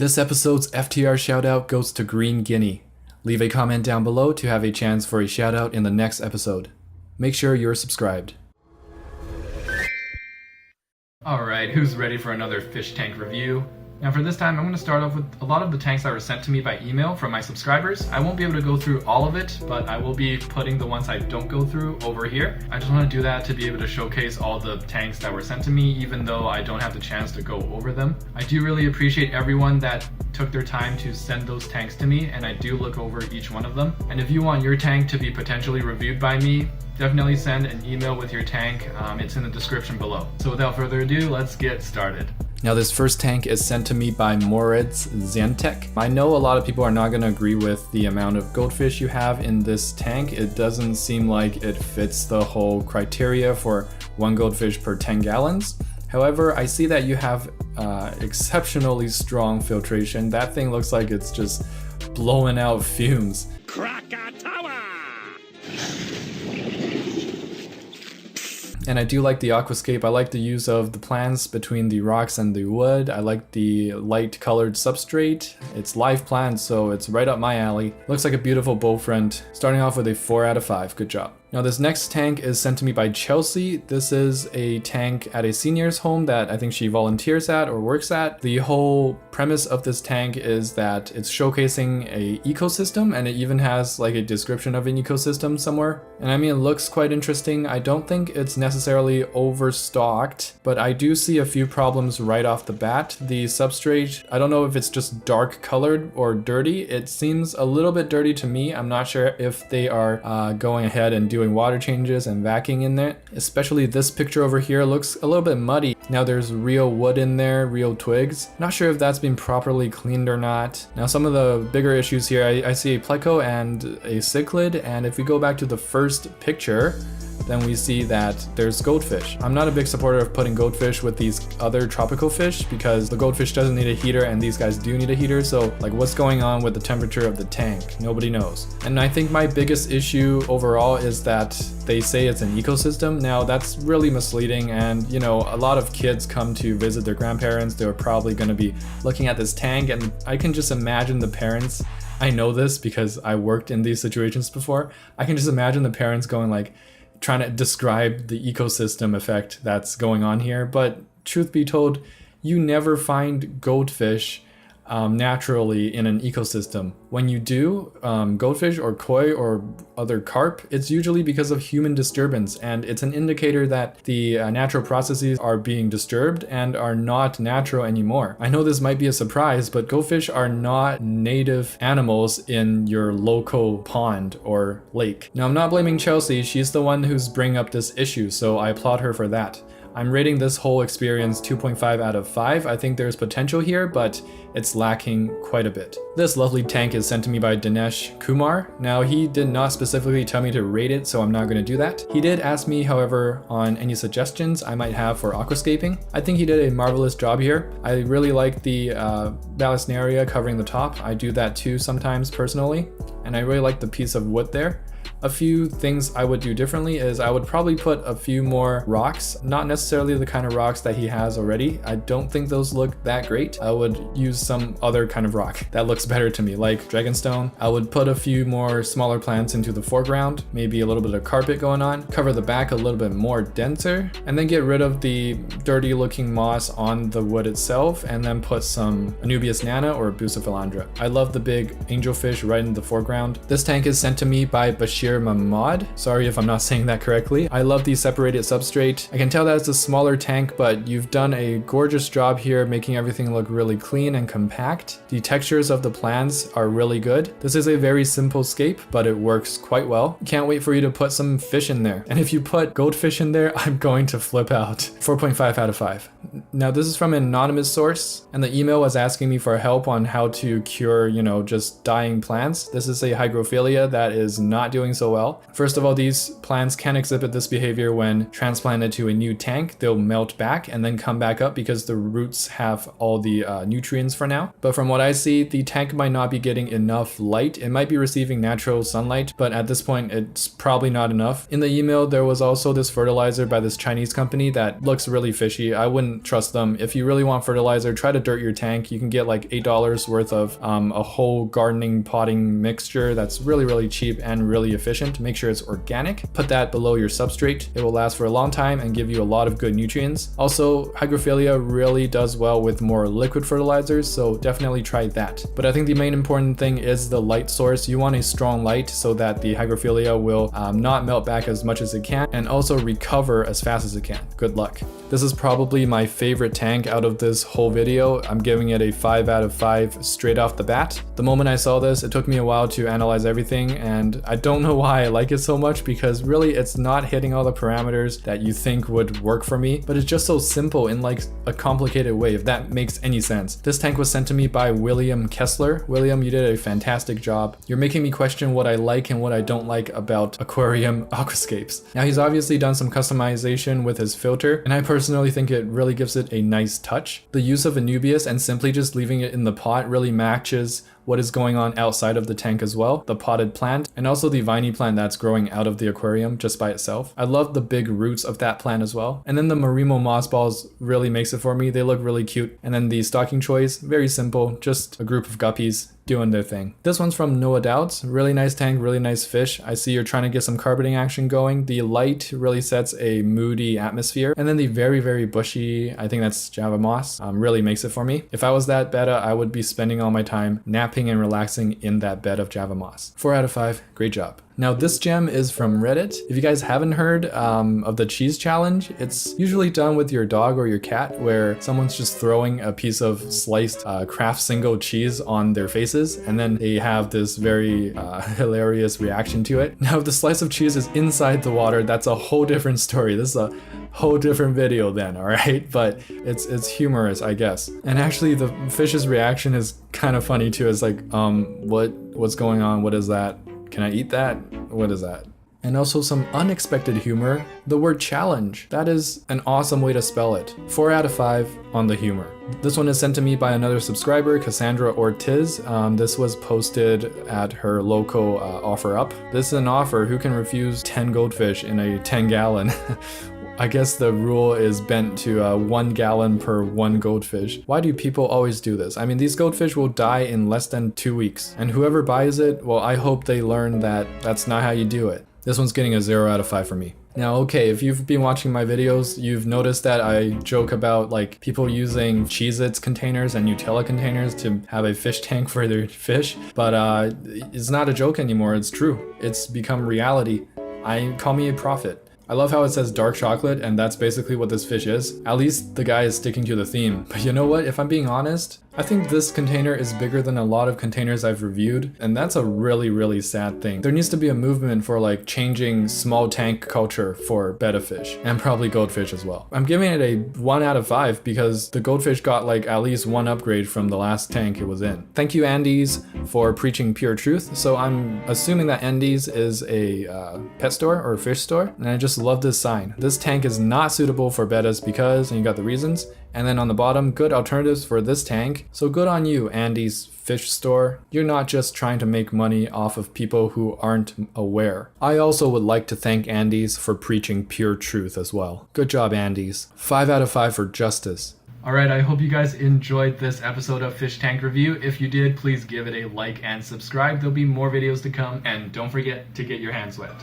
This episode's FTR shoutout goes to Green Guinea. Leave a comment down below to have a chance for a shoutout in the next episode. Make sure you're subscribed. Alright, who's ready for another fish tank review? Now for this time, I'm going to start off with a lot of the tanks that were sent to me by email from my subscribers. I won't be able to go through all of it, but I will be putting the ones I don't go through over here. I just want to do that to be able to showcase all the tanks that were sent to me, even though I don't have the chance to go over them. I do really appreciate everyone that took their time to send those tanks to me, and I do look over each one of them. And if you want your tank to be potentially reviewed by me, definitely send an email with your tank. It's in the description below. So without further ado, let's get started. Now this first tank is sent to me by Moritz Zentek. I know a lot of people are not going to agree with the amount of goldfish you have in this tank. It doesn't seem like it fits the whole criteria for 1 goldfish per 10 gallons. However, I see that you have exceptionally strong filtration. That thing looks like it's just blowing out fumes. And I do like the aquascape. I like the use of the plants between the rocks and the wood. I like the light colored substrate. It's live plants, so it's right up my alley. Looks like a beautiful bow front. Starting off with a 4 out of 5. Good job. Now this next tank is sent to me by Chelsea. This is a tank at a senior's home that I think she volunteers at or works at. The whole premise of this tank is that it's showcasing a ecosystem, and it even has like a description of an ecosystem somewhere. And I mean, it looks quite interesting. I don't think it's necessarily overstocked, but I do see a few problems right off the bat. The substrate, I don't know if it's just dark colored or dirty. It seems a little bit dirty to me. I'm not sure if they are going ahead and doing water changes and vacuuming in there. Especially this picture over here looks a little bit muddy. Now there's real wood in there, real twigs. Not sure if that's been properly cleaned or not. Now some of the bigger issues here, I see a pleco and a cichlid, and if we go back to the first picture, then we see that there's goldfish. I'm not a big supporter of putting goldfish with these other tropical fish because the goldfish doesn't need a heater and these guys do need a heater. So like, what's going on with the temperature of the tank? Nobody knows. And I think my biggest issue overall is that they say it's an ecosystem. Now that's really misleading, and you know, a lot of kids come to visit their grandparents. They're probably going to be looking at this tank, and I can just imagine the parents. I know this because I worked in these situations before. I can just imagine the parents going like, trying to describe the ecosystem effect that's going on here. But truth be told, you never find goldfish naturally in an ecosystem. When you do, goldfish or koi or other carp, it's usually because of human disturbance, and it's an indicator that the natural processes are being disturbed and are not natural anymore. I know this might be a surprise, but goldfish are not native animals in your local pond or lake. Now I'm not blaming Chelsea, she's the one who's bringing up this issue, so I applaud her for that. I'm rating this whole experience 2.5 out of 5. I think there's potential here, but it's lacking quite a bit. This lovely tank is sent to me by Dinesh Kumar. Now he did not specifically tell me to rate it, so I'm not going to do that. He did ask me, however, on any suggestions I might have for aquascaping. I think he did a marvelous job here. I really like the balustrade covering the top. I do that too sometimes personally, and I really like the piece of wood there. A few things I would do differently is I would probably put a few more rocks, not necessarily the kind of rocks that he has already. I don't think those look that great. I would use some other kind of rock that looks better to me, like dragonstone. I would put a few more smaller plants into the foreground, maybe a little bit of carpet going on, cover the back a little bit more denser, and then get rid of the dirty looking moss on the wood itself, and then put some Anubias nana or Bucephalandra. I love the big angelfish right in the foreground. This tank is sent to me by Bashir Mahmoud. Sorry if I'm not saying that correctly. I love the separated substrate. I can tell that it's a smaller tank, but you've done a gorgeous job here making everything look really clean and compact. The textures of the plants are really good. This is a very simple scape, but it works quite well. Can't wait for you to put some fish in there. And if you put goldfish in there, I'm going to flip out. 4.5 out of 5. Now this is from an anonymous source, and the email was asking me for help on how to cure, just dying plants. This is a hygrophila that is not doing so well. First of all, these plants can exhibit this behavior when transplanted to a new tank. They'll melt back and then come back up because the roots have all the nutrients for now. But from what I see, the tank might not be getting enough light. It might be receiving natural sunlight, but at this point, it's probably not enough. In the email, there was also this fertilizer by this Chinese company that looks really fishy. I wouldn't trust them. If you really want fertilizer, try to dirt your tank. You can get like $8 worth of a whole gardening potting mixture that's really cheap and really efficient. Make sure it's organic. Put that below your substrate. It will last for a long time and give you a lot of good nutrients. Also, hygrophila really does well with more liquid fertilizers, so definitely try that. But I think the main important thing is the light source. You want a strong light so that the hygrophila will not melt back as much as it can and also recover as fast as it can. Good luck. This is probably my favorite tank out of this whole video. I'm giving it a 5 out of 5 straight off the bat. The moment I saw this, it took me a while to analyze everything, and I don't know why I like it so much because really it's not hitting all the parameters that you think would work for me, but it's just so simple in like a complicated way, if that makes any sense. This tank was sent to me by William Kessler. William, you did a fantastic job. You're making me question what I like and what I don't like about aquarium aquascapes. Now, he's obviously done some customization with his filter, and I personally think it really gives it a nice touch. The use of Anubias and simply just leaving it in the pot really matches what is going on outside of the tank as well, the potted plant, and also the viney plant that's growing out of the aquarium just by itself. I love the big roots of that plant as well. And then the Marimo moss balls really makes it for me. They look really cute. And then the stocking choice, very simple, just a group of guppies doing their thing. This one's from Noah Doubts. Really nice tank, really nice fish. I see you're trying to get some carpeting action going. The light really sets a moody atmosphere. And then the very bushy, I think that's Java moss, really makes it for me. If I was that betta, I would be spending all my time napping and relaxing in that bed of Java moss. 4 out of 5, great job. Now this gem is from Reddit. If you guys haven't heard of the cheese challenge, it's usually done with your dog or your cat where someone's just throwing a piece of sliced Kraft single cheese on their faces and then they have this very hilarious reaction to it. Now if the slice of cheese is inside the water, that's a whole different story. This is a whole different video then, alright? But it's humorous, I guess. And actually the fish's reaction is kind of funny too. It's like, what's going on? What is that? Can I eat that? What is that? And also some unexpected humor, the word challenge. That is an awesome way to spell it. 4 out of 5 on the humor. This one is sent to me by another subscriber, Cassandra Ortiz. This was posted at her local OfferUp. This is an offer. Who can refuse 10 goldfish in a 10-gallon? I guess the rule is bent to 1 gallon per 1 goldfish. Why do people always do this? I mean, these goldfish will die in less than 2 weeks. And whoever buys it, well, I hope they learn that that's not how you do it. This one's getting a 0 out of 5 for me. Now, okay, if you've been watching my videos, you've noticed that I joke about like people using Cheez-Its containers and Nutella containers to have a fish tank for their fish. But it's not a joke anymore, it's true. It's become reality. Call me a prophet. I love how it says dark chocolate, and that's basically what this fish is. At least the guy is sticking to the theme. But you know what? If I'm being honest, I think this container is bigger than a lot of containers I've reviewed, and that's a really sad thing. There needs to be a movement for like changing small tank culture for betta fish, and probably goldfish as well. I'm giving it a 1 out of 5 because the goldfish got like at least 1 upgrade from the last tank it was in. Thank you, Andes, for preaching pure truth. So I'm assuming that Andes is a pet store or fish store, and I just love this sign. This tank is not suitable for bettas because, and you got the reasons. And then on the bottom, good alternatives for this tank. So good on you, Andy's Fish Store. You're not just trying to make money off of people who aren't aware. I also would like to thank Andy's for preaching pure truth as well. Good job, Andy's. 5 out of 5 for justice. Alright, I hope you guys enjoyed this episode of Fish Tank Review. If you did, please give it a like and subscribe. There'll be more videos to come, and don't forget to get your hands wet.